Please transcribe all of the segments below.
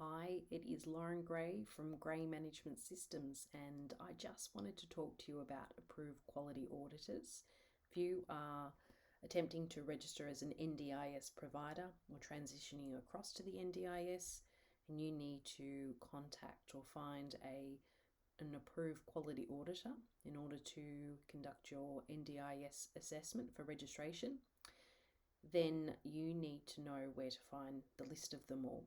Hi, it is Lauren Gray from Gray Management Systems, and I just wanted to talk to you about Approved Quality Auditors. If you are attempting to register as an NDIS provider or transitioning across to the NDIS, and you need to contact or find an Approved Quality Auditor in order to conduct your NDIS assessment for registration, then you need to know where to find the list of them all.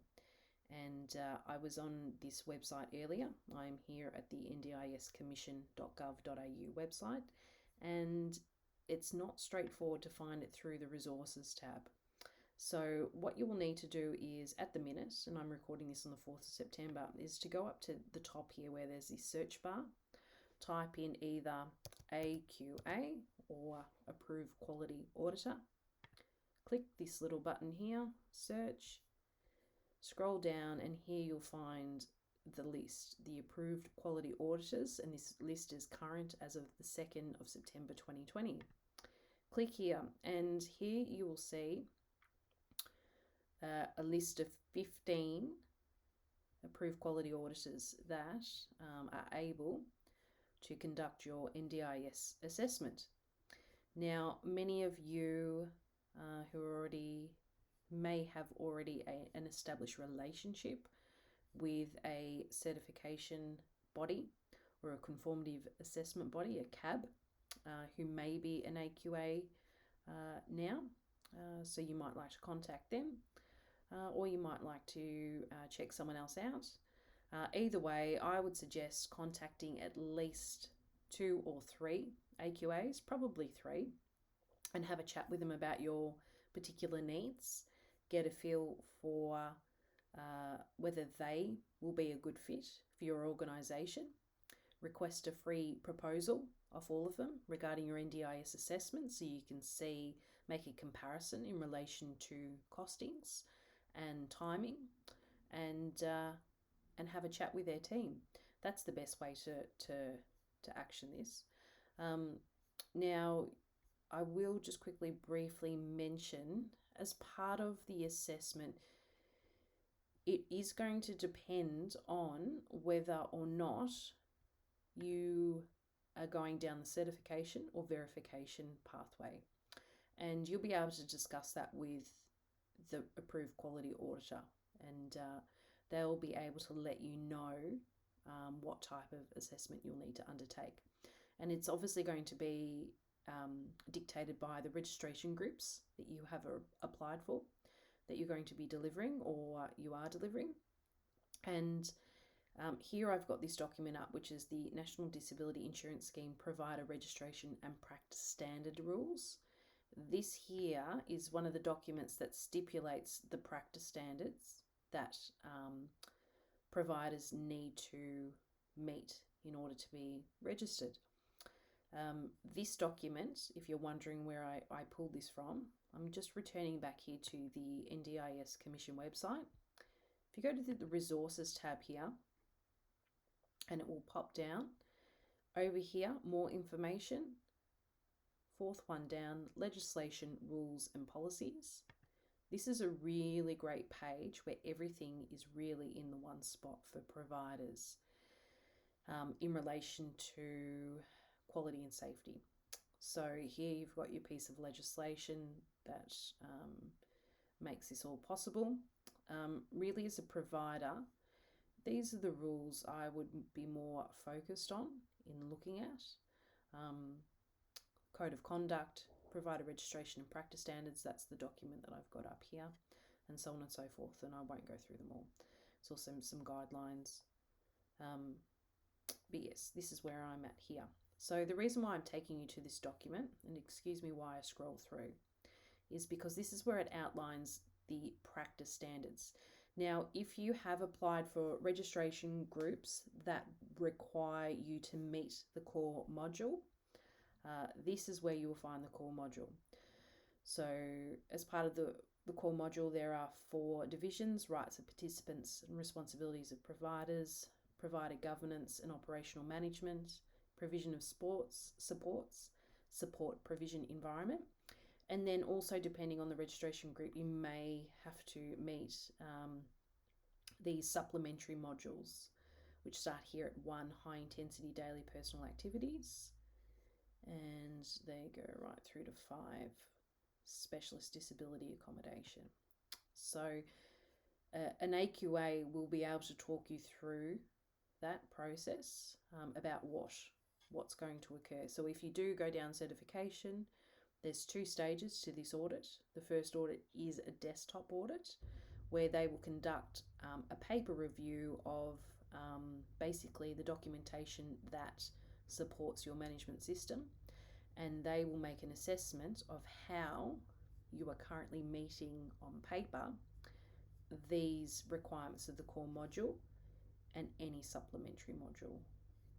And I was on this website earlier. I'm here at the ndiscommission.gov.au website, and it's not straightforward to find it through the resources tab. So what you will need to do is, at the minute, and I'm recording this on the 4th of September, is to go up to the top here where there's this search bar, type in either AQA or Approved Quality Auditor. Click this little button here, search. Scroll down, and here you'll find the list, the Approved Quality Auditors, and this list is current as of the 2nd of September 2020. Click here, and here you will see a list of 15 Approved Quality Auditors that are able to conduct your NDIS assessment. Now, many of you who may have already an established relationship with a certification body or a conformative assessment body, a CAB, who may be an AQA now. So you might like to contact them, or you might like to check someone else out. Either way, I would suggest contacting at least 2 or 3 AQAs, probably 3, and have a chat with them about your particular needs. Get a feel for whether they will be a good fit for your organisation. Request a free proposal of all of them regarding your NDIS assessment so you can make a comparison in relation to costings and timing, and have a chat with their team. That's the best way to action this. Now, I will just quickly briefly mention, as part of the assessment, it is going to depend on whether or not you are going down the certification or verification pathway. And you'll be able to discuss that with the Approved Quality Auditor, and they'll be able to let you know what type of assessment you'll need to undertake. And it's obviously going to be dictated by the registration groups that you have applied for, that you're going to be delivering or you are delivering. And here I've got this document up, which is the National Disability Insurance Scheme Provider Registration and Practice Standard Rules. This here is one of the documents that stipulates the practice standards that providers need to meet in order to be registered. This document, if you're wondering where I pulled this from, I'm just returning back here to the NDIS Commission website. If you go to the resources tab here, and it will pop down. Over here, more information. 4th one down, legislation, rules and policies. This is a really great page where everything is really in the one spot for providers in relation to quality and safety. So here you've got your piece of legislation that makes this all possible. Really, as a provider, these are the rules I would be more focused on in looking at. Code of conduct, provider registration and practice standards, that's the document that I've got up here, and so on and so forth, and I won't go through them all. It's also some guidelines. But yes, this is where I'm at here. So the reason why I'm taking you to this document, and excuse me why I scroll through, is because this is where it outlines the practice standards. Now, if you have applied for registration groups that require you to meet the core module, this is where you will find the core module. So as part of the core module, there are 4 divisions: rights of participants and responsibilities of providers, provider governance and operational management, provision of supports, support provision environment. And then also, depending on the registration group, you may have to meet these supplementary modules, which start here at 1, high intensity daily personal activities, and they go right through to 5, specialist disability accommodation. So an AQA will be able to talk you through that process about what's going to occur. So if you do go down certification, there's 2 stages to this audit. The first audit is a desktop audit, where they will conduct a paper review of basically the documentation that supports your management system, and they will make an assessment of how you are currently meeting on paper these requirements of the core module and any supplementary module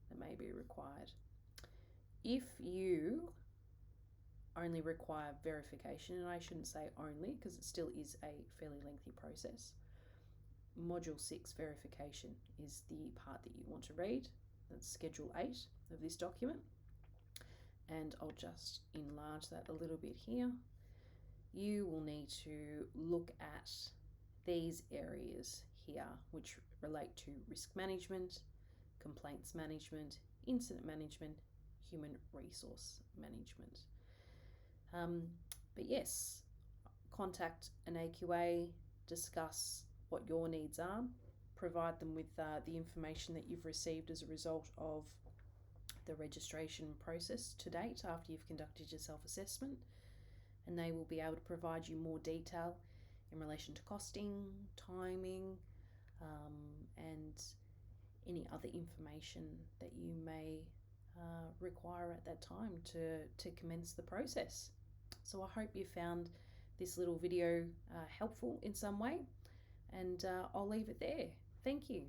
that may be required. If you only require verification, and I shouldn't say only because it still is a fairly lengthy process, Module 6 verification is the part that you want to read. That's Schedule 8 of this document. And I'll just enlarge that a little bit here. You will need to look at these areas here, which relate to risk management, complaints management, incident management, human resource management. But yes, contact an AQA, discuss what your needs are, provide them with the information that you've received as a result of the registration process to date after you've conducted your self-assessment, and they will be able to provide you more detail in relation to costing, timing, and any other information that you may require at that time to commence the process. So I hope you found this little video helpful in some way, and I'll leave it there. Thank you.